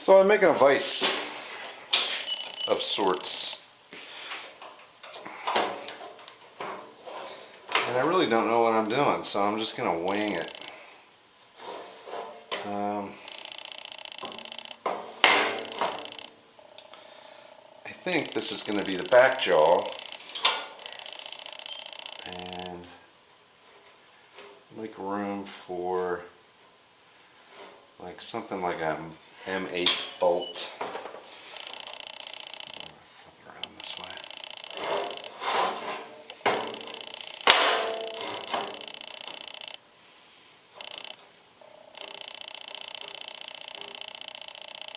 So I'm making a vise of sorts. And I really don't know what I'm doing, so I'm just going to wing it. I think this is going to be the back jaw. And make room for like something like a M8 bolt. Flip it around this way.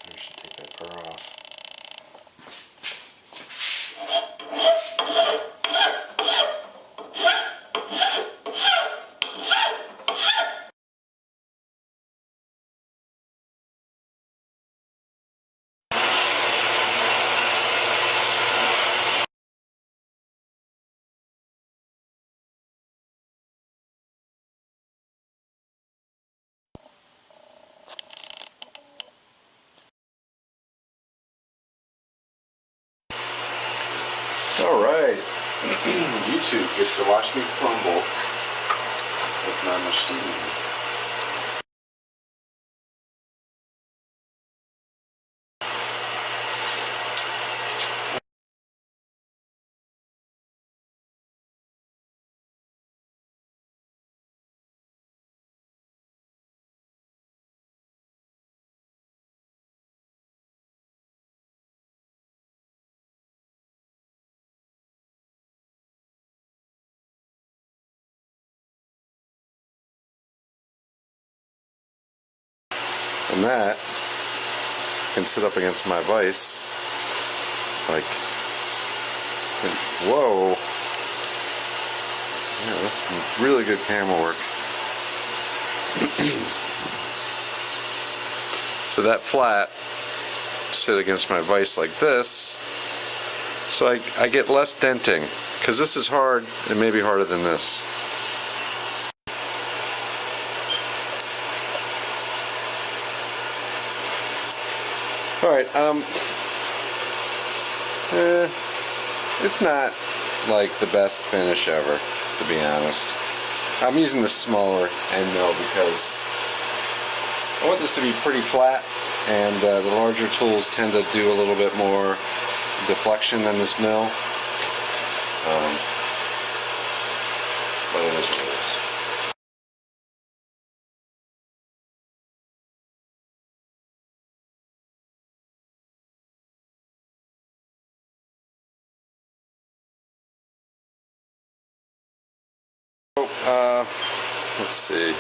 I should take that burr off. Alright, YouTube gets to watch me crumble with my machine. And that can sit up against my vise, like, whoa, yeah, that's some really good camera work. So that flat sit against my vise like this, so I get less denting, because this is hard, it may be harder than this. Alright, it's not like the best finish ever, to be honest. I'm using the smaller end mill because I want this to be pretty flat, and the larger tools tend to do a little bit more deflection than this mill. But it is what it is. Let's see.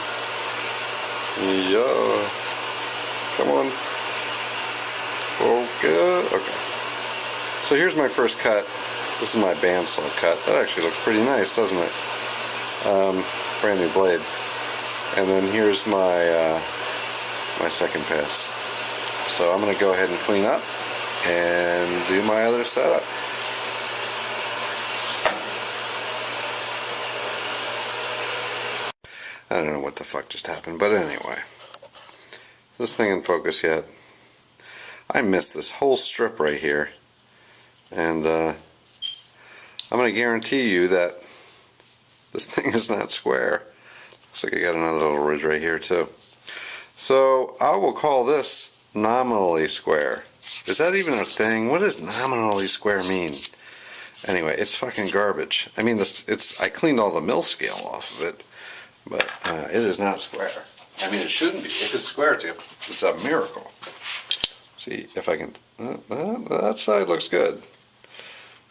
Yeah. Come on. Okay. Okay. So here's my first cut. This is my bandsaw cut. That actually looks pretty nice, doesn't it? Brand new blade. And then here's my my second pass. So I'm going to go ahead and clean up and do my other setup. I don't know what the fuck just happened, but anyway. Is this thing in focus yet? I missed this whole strip right here. And I'm going to guarantee you that this thing is not square. Looks like I got another little ridge right here too. So I will call this nominally square. Is that even a thing? What does nominally square mean? Anyway, it's fucking garbage. I mean, I cleaned all the mill scale off of it. But it is not square. I mean, it shouldn't be. If it's square, it's a miracle. See if I can. That side looks good.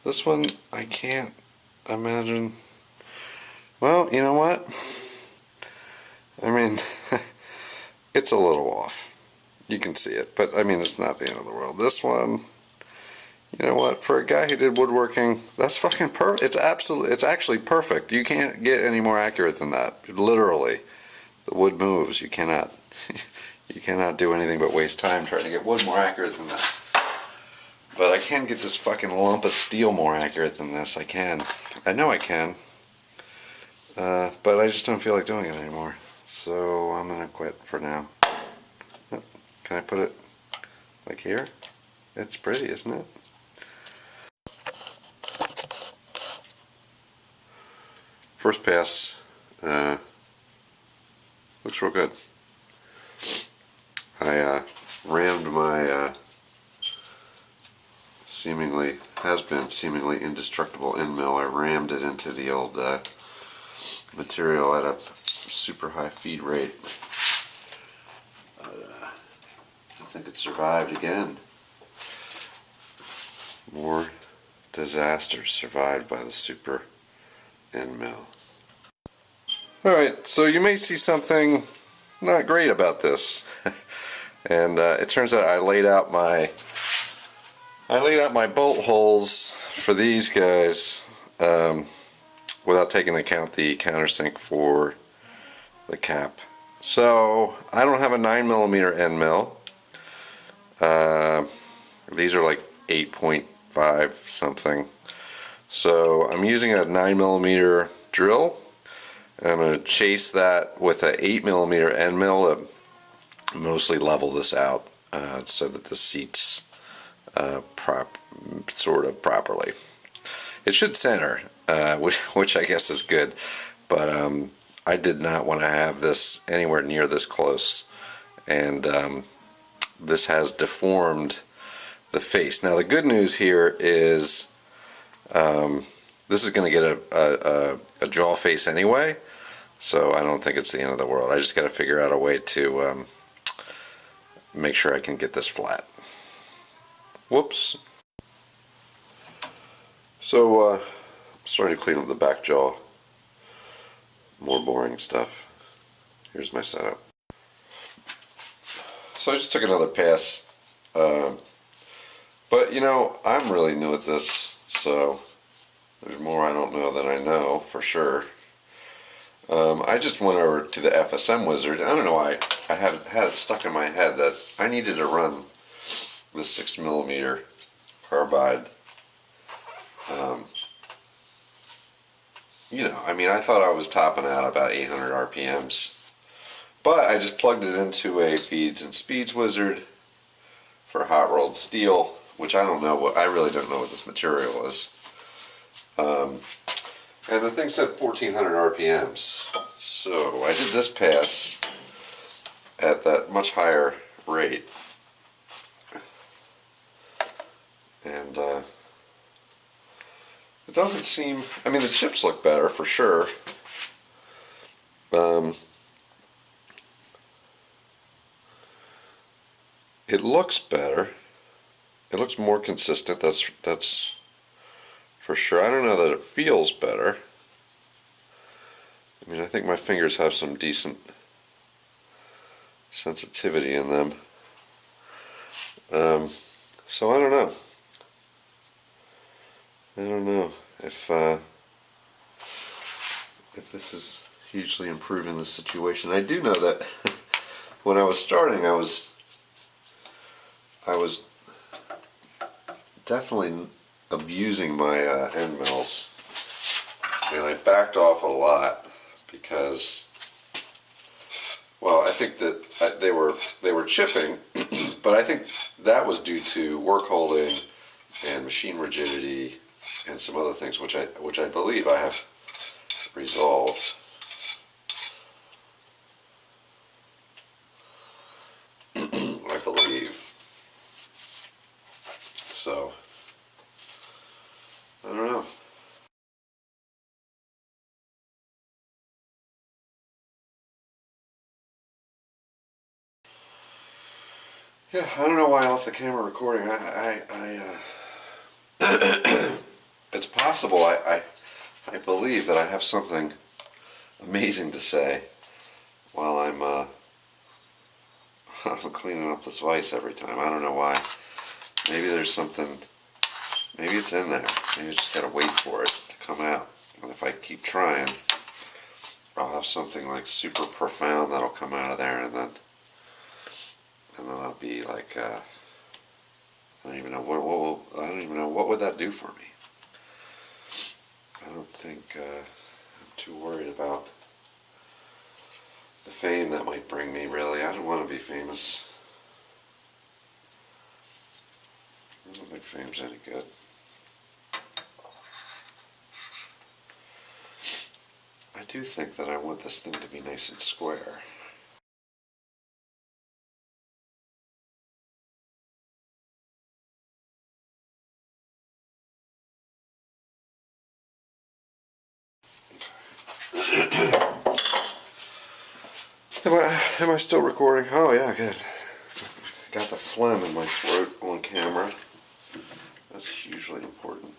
This one, I can't imagine. Well, you know what? I mean, it's a little off. You can see it, but I mean, it's not the end of the world. This one, you know what? For a guy who did woodworking, that's fucking perfect. It's actually perfect. You can't get any more accurate than that. Literally, the wood moves. You cannot do anything but waste time trying to get wood more accurate than that. But I can get this fucking lump of steel more accurate than this. I can. I know I can. But I just don't feel like doing it anymore. So I'm gonna quit for now. Can I put it Like here. It's pretty, isn't it? First pass looks real good. I rammed my seemingly indestructible end mill. I rammed it into the old material at a super high feed rate. I think it survived again. More disasters survived by the super end mill. Alright, so you may see something not great about this. And it turns out I laid out my bolt holes for these guys without taking into account the countersink for the cap. So I don't have a 9mm end mill. These are like 8.5 something. So I'm using a 9mm drill. And I'm going to chase that with an 8mm end mill to mostly level this out so that the seats sort of properly. It should center, which I guess is good, but I did not want to have this anywhere near this close, and this has deformed the face. Now the good news here is this is going to get a jaw face anyway, so I don't think it's the end of the world. I just got to figure out a way to make sure I can get this flat. Whoops. So I'm starting to clean up the back jaw. More boring stuff. Here's my setup. So I just took another pass, but you know, I'm really new at this, so there's more I don't know than I know for sure. I just went over to the FSM wizard. I don't know why I had it stuck in my head that I needed to run the 6mm carbide. You know, I mean, I thought I was topping out about 800 RPMs, but I just plugged it into a feeds and speeds wizard for hot rolled steel, which I don't know I really don't know what this material is. And the thing said 1400 RPMs, so I did this pass at that much higher rate, and it doesn't seem, I mean, the chips look better for sure. It looks better. It looks more consistent. That's for sure. I don't know that it feels better. I mean, I think my fingers have some decent sensitivity in them. So I don't know. I don't know if this is hugely improving the situation. I do know that when I was starting, I was definitely abusing my end mills, and I backed off a lot because, well, I think that they were chipping, but I think that was due to work holding and machine rigidity and some other things, which I believe I have resolved. I believe. So, I don't know. Yeah, I don't know why I left the camera recording. It's possible. I believe that I have something amazing to say while I'm cleaning up this vise every time. I don't know why. Maybe there's something. Maybe it's in there. Maybe I just gotta wait for it to come out. And if I keep trying, I'll have something like super profound that'll come out of there, and then I'll be like, I don't even know what would that do for me. I don't think I'm too worried about the fame that might bring me. Really, I don't want to be famous. don't think fame's any good. I do think that I want this thing to be nice and square. Am I still recording? Oh yeah, good. Got the phlegm in my throat on camera. That's hugely important.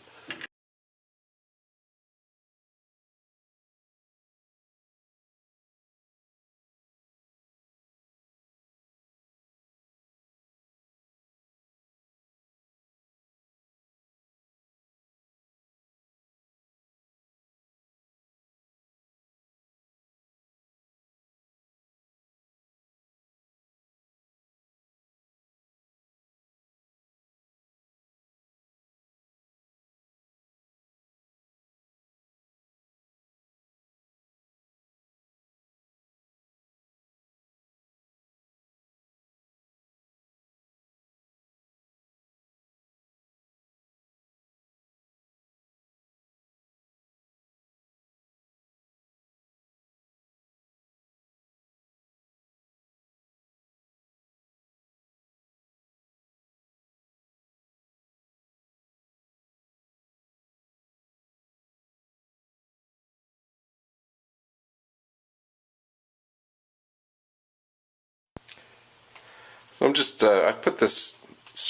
I'm just, I put this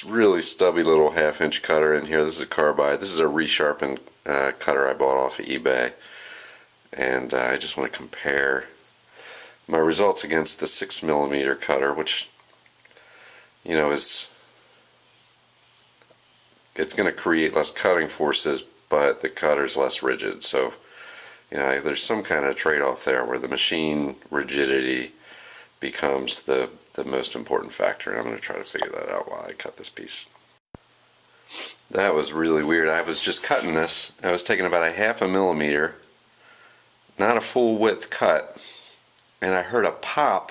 really stubby little 1/2-inch cutter in here. This is a carbide. This is a resharpened cutter I bought off of eBay. And I just want to compare my results against the 6mm cutter, which, you know, it's going to create less cutting forces, but the cutter's less rigid. So, you know, there's some kind of trade-off there where the machine rigidity becomes the most important factor, and I'm going to try to figure that out while I cut this piece. That was really weird. I was just cutting this. I was taking about 1/2 millimeter, not a full width cut, and I heard a pop,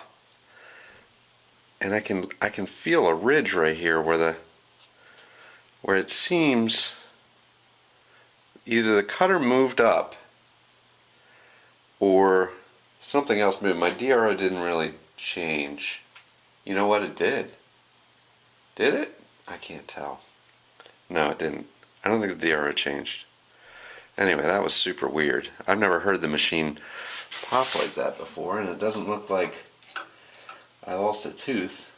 and I can feel a ridge right here where it seems either the cutter moved up or something else moved. My DRO didn't really change. You know what, it did? Did it? I can't tell. No, it didn't. I don't think the DRO changed. Anyway, that was super weird. I've never heard the machine pop like that before, and it doesn't look like I lost a tooth.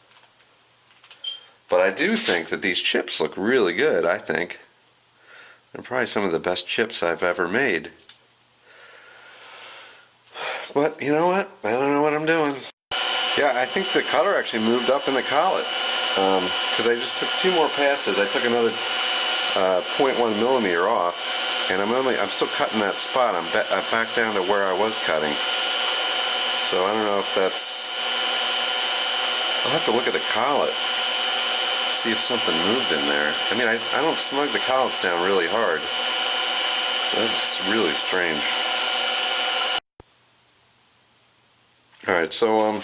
But I do think that these chips look really good, I think. They're probably some of the best chips I've ever made. But you know what? I don't know what I'm doing. Yeah, I think the cutter actually moved up in the collet. Because I just took 2 more passes. I took another 0.1 millimeter off, and I'm still cutting that spot. I'm back down to where I was cutting. So I don't know if that's. I'll have to look at the collet, see if something moved in there. I mean, I don't snug the collets down really hard. That's really strange. All right, so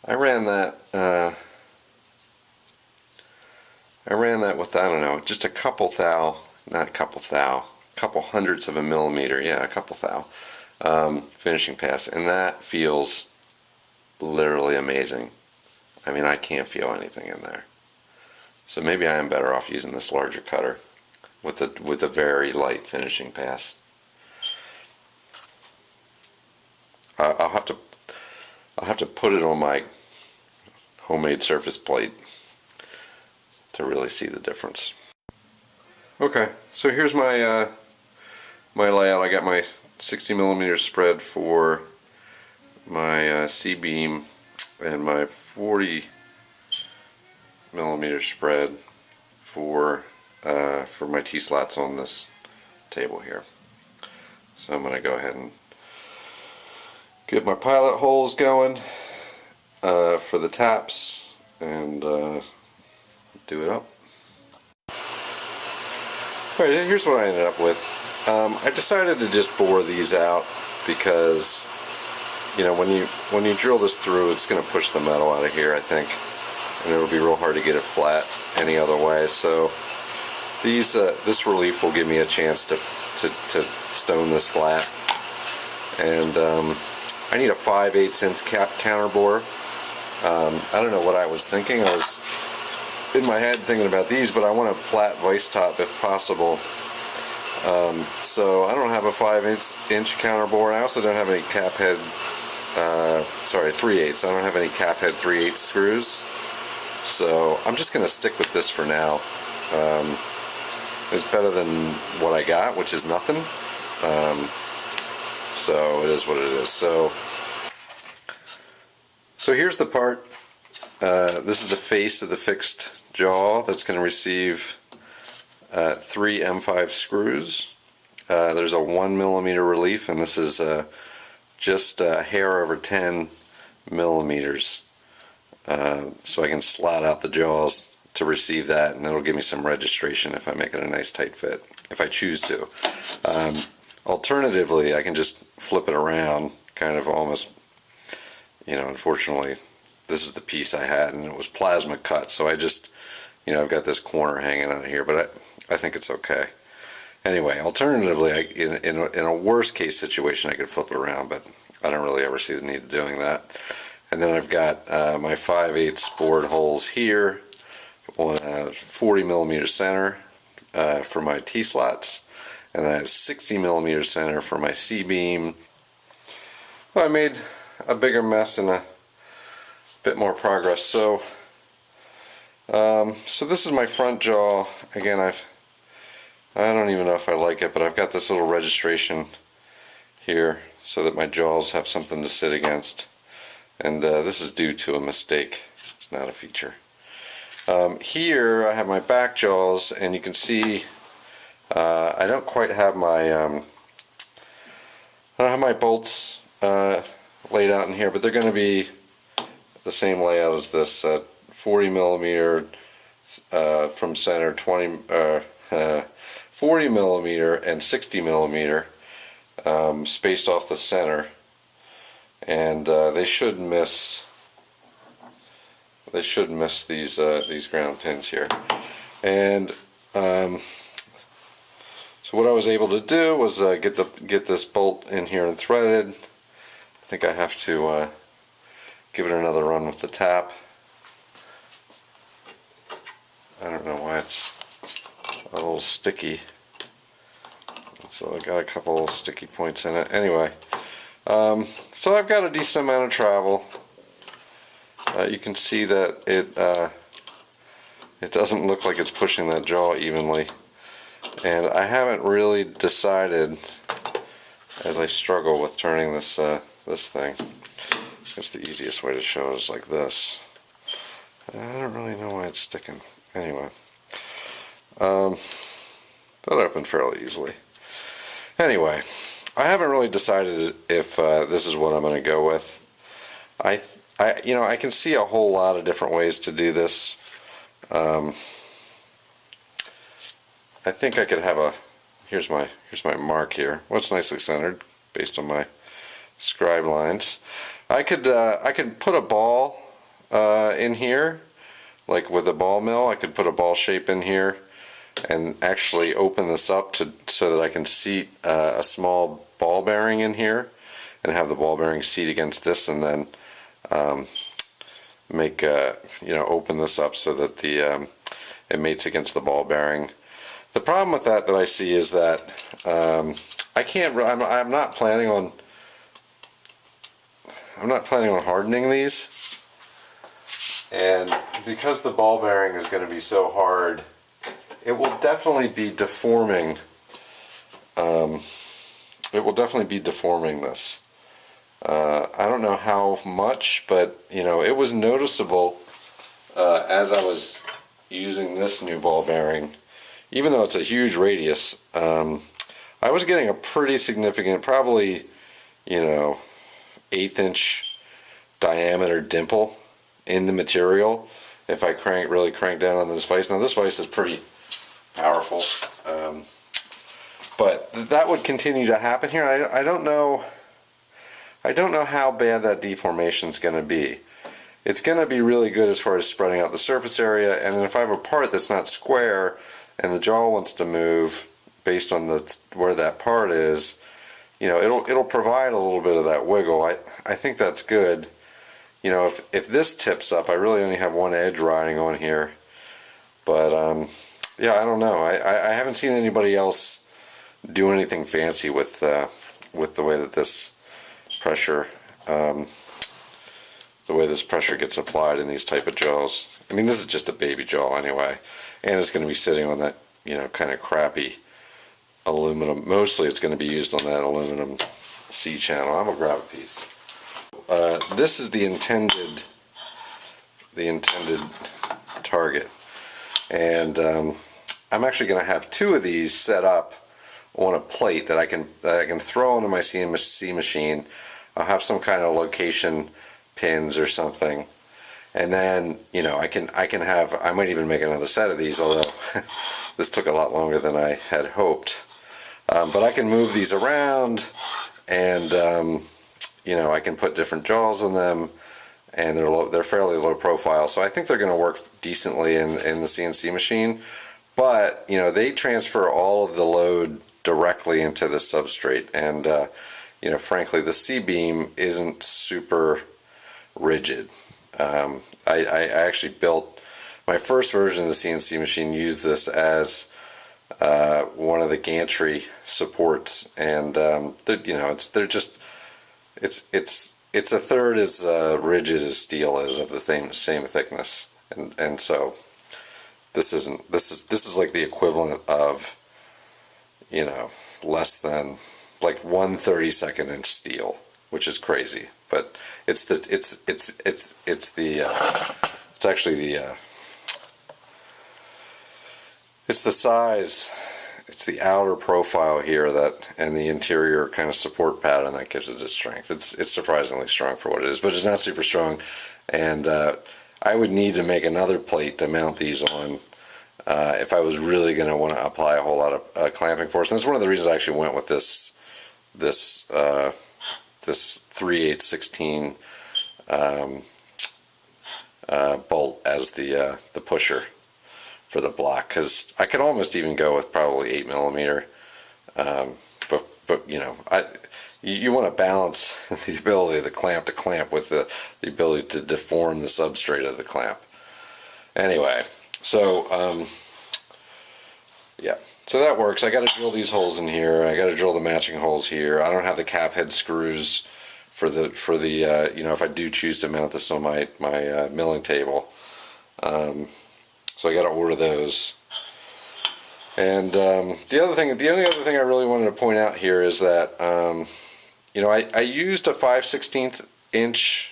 I ran that with, I don't know, just a couple thou, not a couple thou, a couple hundredths of a millimeter, yeah, a couple thou, finishing pass, and that feels literally amazing. I mean, I can't feel anything in there. So maybe I am better off using this larger cutter with a very light finishing pass. I'll have to put it on my homemade surface plate to really see the difference. Okay, so here's my my layout. I got my 60mm spread for my C-beam and my 40mm spread for my T-slots on this table here. So I'm going to go ahead and get my pilot holes going for the taps and do it up. Alright, here's what I ended up with. I decided to just bore these out because, you know, when you drill this through, it's going to push the metal out of here, I think. and it'll be real hard to get it flat any other way. So this relief will give me a chance to stone this flat. And I need a 5/8 inch counterbore. I don't know what I was thinking. I was in my head thinking about these, but I want a flat vise top if possible. So I don't have a 5/8 inch counterbore. I also don't have any cap head, 3/8. I don't have any cap head 3/8 screws. So I'm just going to stick with this for now. It's better than what I got, which is nothing. So it is what it is. So here's the part. This is the face of the fixed jaw that's going to receive 3 M5 screws. There's a 1mm relief, and this is just a hair over 10 millimeters. So I can slot out the jaws to receive that, and it'll give me some registration if I make it a nice tight fit, if I choose to. Alternatively, I can just flip it around, kind of almost, unfortunately, this is the piece I had, and it was plasma cut, so I just, I've got this corner hanging out here, but I think it's okay. Anyway, alternatively, in a worst case situation, I could flip it around, but I don't really ever see the need of doing that. And then I've got my 5/8 bored holes here, on a 40mm center for my T-slots, and then I have 60mm center for my C-beam. Well, I made a bigger mess and a bit more progress. So this is my front jaw. Again, I don't even know if I like it, but I've got this little registration here so that my jaws have something to sit against. And this is due to a mistake. It's not a feature. Here I have my back jaws, and you can see I don't quite have my bolts laid out in here, but they're going to be the same layout as this. 40mm from center, 40mm and 60mm spaced off the center, and they should miss these ground pins here. And so what I was able to do was get this bolt in here and threaded. I think I have to give it another run with the tap. I don't know why it's a little sticky. So I got a couple sticky points in it. Anyway, so I've got a decent amount of travel. You can see that it doesn't look like it's pushing that jaw evenly, and I haven't really decided, as I struggle with turning this this thing. I guess the easiest way to show it is like this. I don't really know why it's sticking. Anyway, that opened fairly easily. Anyway, I haven't really decided if this is what I'm going to go with. I can see a whole lot of different ways to do this. I think I could have a, here's my mark here. Well, it's nicely centered based on my scribe lines. I could put a ball in here, like with a ball mill. I could put a ball shape in here and actually open this up so that I can seat a small ball bearing in here and have the ball bearing seat against this, and then open this up so that it mates against the ball bearing. The problem with that I see is that I'm not planning on hardening these, and because the ball bearing is going to be so hard, it will definitely be deforming. This. I don't know how much, but it was noticeable as I was using this new ball bearing. Even though it's a huge radius, I was getting a pretty significant, probably 1/8 inch diameter dimple in the material if I really crank down on this vise. Now this vise is pretty powerful, but that would continue to happen here. I don't know how bad that deformation is going to be. it's going to be really good as far as spreading out the surface area. And then if I have a part that's not square and the jaw wants to move based on where that part is, you know, it'll provide a little bit of that wiggle. I think that's good. You know, if this tips up, I really only have one edge riding on here. But yeah, I don't know. I haven't seen anybody else do anything fancy with the way that this pressure gets applied in these type of jaws. I mean, this is just a baby jaw anyway, and it's going to be sitting on that, you know, kind of crappy aluminum. Mostly it's going to be used on that aluminum C channel. I'm gonna grab a piece. This is the intended target, and I'm actually going to have two of these set up on a plate that I can throw into my CNC machine. I'll have some kind of location pins or something, and then, you know, I might even make another set of these, although this took a lot longer than I had hoped. But I can move these around, and you know, I can put different jaws on them, and they're fairly low profile, so I think they're going to work decently in the CNC machine. But, you know, they transfer all of the load directly into the substrate, and you know, frankly, the C-beam isn't super rigid. I actually built my first version of the CNC machine, used this as one of the gantry supports, and you know, it's a third as rigid as steel is, of the same thickness, and so this is like the equivalent of, you know, less than like 1/32 inch steel, which is crazy, but it's the size, it's the outer profile here and the interior kind of support pattern that gives it its strength. It's surprisingly strong for what it is, but it's not super strong, and I would need to make another plate to mount these on if I was really going to want to apply a whole lot of clamping force. And that's one of the reasons I actually went with this 3/8/16 bolt as the pusher for the block, because I could almost even go with probably 8mm, but you know, you want to balance the ability of the clamp to clamp with the ability to deform the substrate of the clamp. Anyway, so yeah, so that works. I got to drill these holes in here. I got to drill the matching holes here. I don't have the cap head screws for the you know, if I do choose to mount this on my milling table. So I got to order those. And the only other thing I really wanted to point out here is that you know, I used a 5/16 inch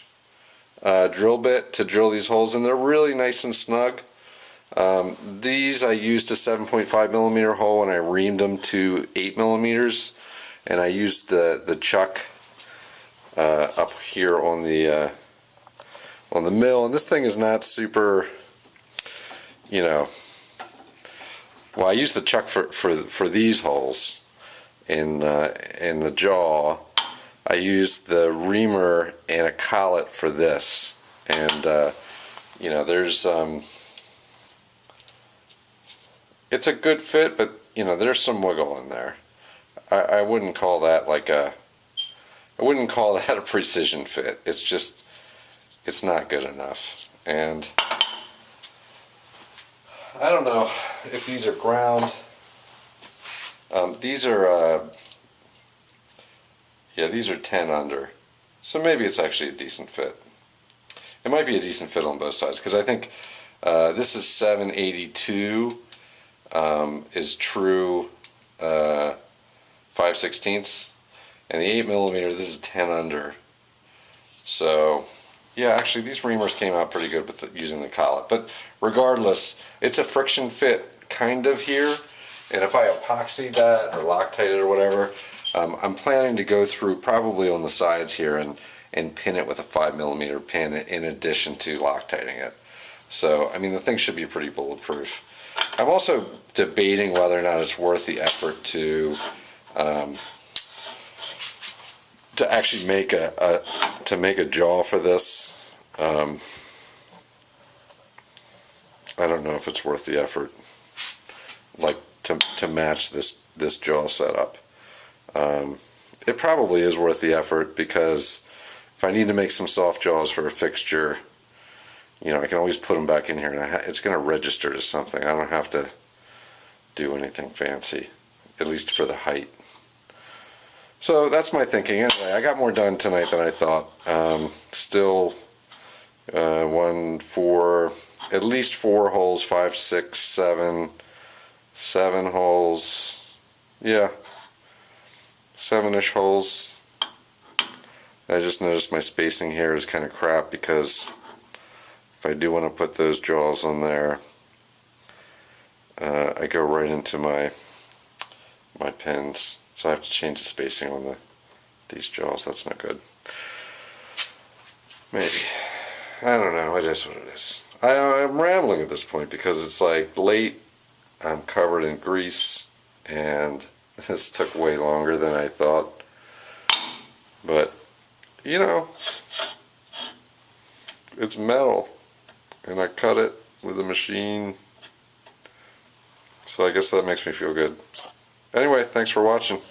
drill bit to drill these holes, and they're really nice and snug. These I used a 7.5mm hole, and I reamed them to 8mm, and I used the chuck up here on the mill, and this thing is not super, you know, well, I used the chuck for these holes in the jaw. I used the reamer and a collet for this, and you know, there's it's a good fit, but you know, there's some wiggle in there. I wouldn't call that a precision fit. It's just, it's not good enough. And I don't know if these are ground. These are yeah, these are 10 under, so maybe it's actually a decent fit. It might be a decent fit on both sides, because I think this is 7/82 is true 5/16, and the 8mm, this is 10 under. So yeah, actually these reamers came out pretty good with using the collet. But regardless, it's a friction fit kind of here, and if I epoxy that or Loctite it or whatever, I'm planning to go through probably on the sides here and pin it with a 5mm pin in addition to Loctiting it. So I mean, the thing should be pretty bulletproof. I'm also debating whether or not it's worth the effort to actually make a jaw for this. I don't know if it's worth the effort, like to match this jaw setup. It probably is worth the effort, because if I need to make some soft jaws for a fixture, you know, I can always put them back in here, and it's going to register to something. I don't have to do anything fancy, at least for the height. So that's my thinking. Anyway, I got more done tonight than I thought. Still at least 4 holes, 5, 6, 7 holes. Yeah, 7-ish holes. I just noticed my spacing here is kind of crap, because if I do want to put those jaws on there, I go right into my pins, so I have to change the spacing on these jaws. That's not good. Maybe. I don't know. It is what it is. I'm rambling at this point because it's like late. I'm covered in grease, and this took way longer than I thought. But, you know, it's metal, and I cut it with a machine. So I guess that makes me feel good. Anyway, thanks for watching.